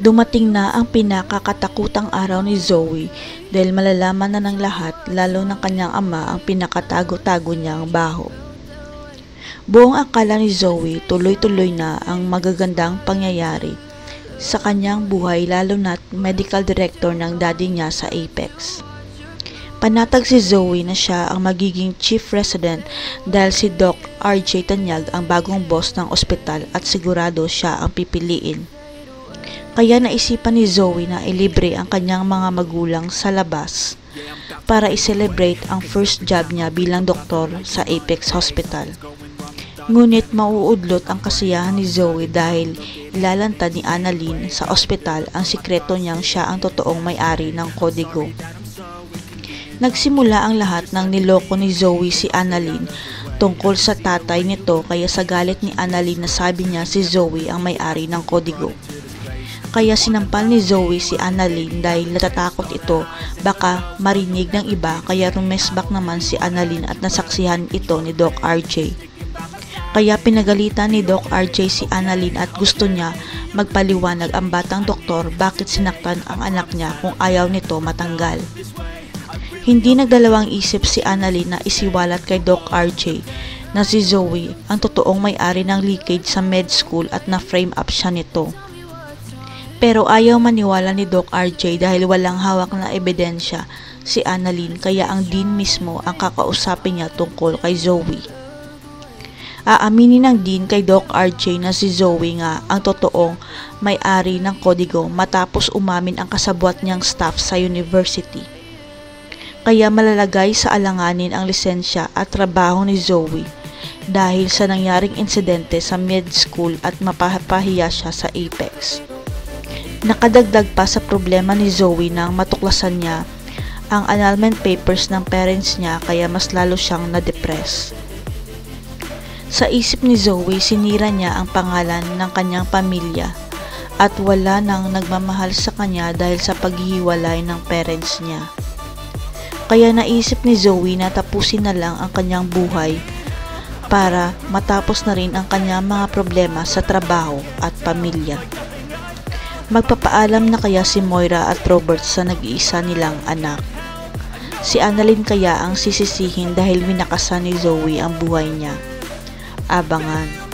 Dumating na ang pinakakatakutang araw ni Zoe dahil malalaman na ng lahat, lalo ng kanyang ama, ang pinakatago-tago niyang baho. Buong akala ni Zoe tuloy-tuloy na ang magagandang pangyayari sa kanyang buhay, lalo na't medical director ng daddy niya sa Apex. Panatag si Zoe na siya ang magiging chief resident dahil si Doc RJ Tanyag ang bagong boss ng ospital at sigurado siya ang pipiliin. Kaya naisipan ni Zoe na ilibre ang kanyang mga magulang sa labas para i-celebrate ang first job niya bilang doktor sa Apex Hospital. Ngunit mauudlot ang kasiyahan ni Zoe dahil ilalantad ni Annalyn sa ospital ang sikreto niyang siya ang totoong may-ari ng kodigo. Nagsimula ang lahat ng niloko ni Zoe si Annalyn tungkol sa tatay nito, kaya sa galit ni Annalyn nasabi niya si Zoe ang may-ari ng kodigo. Kaya sinampal ni Zoe si Annalyn dahil natatakot ito baka marinig ng iba, kaya rumesbak naman si Annalyn at nasaksihan ito ni Doc RJ. Kaya pinagalitan ni Doc RJ si Annalyn at gusto niya magpaliwanag ang batang doktor bakit sinaktan ang anak niya kung ayaw nito matanggal. Hindi nagdalawang isip si Annalyn na isiwalat kay Doc RJ na si Zoe ang totoong may-ari ng leakage sa med school at na-frame up siya nito. Pero ayaw maniwala ni Doc RJ dahil walang hawak na ebidensya si Annalyn, kaya ang dean mismo ang kakausapin niya tungkol kay Zoe. Aaminin ng dean kay Doc RJ na si Zoe nga ang totoong may-ari ng kodigo matapos umamin ang kasabwat niyang staff sa university. Kaya malalagay sa alanganin ang lisensya at trabaho ni Zoe dahil sa nangyaring insidente sa med school at mapapahiya siya sa Apex. Nakadagdag pa sa problema ni Zoe nang matuklasan niya ang annulment papers ng parents niya, kaya mas lalo siyang na-depress. Sa isip ni Zoe, sinira niya ang pangalan ng kanyang pamilya at wala nang nagmamahal sa kanya dahil sa paghihiwalay ng parents niya. Kaya naisip ni Zoe na tapusin na lang ang kanyang buhay para matapos na rin ang kanyang mga problema sa trabaho at pamilya. Magpapaalam na kaya si Moira at Robert sa nag-iisa nilang anak? Si Annalyn kaya ang sisisihin dahil winakasan ni Zoe ang buhay niya? Abangan.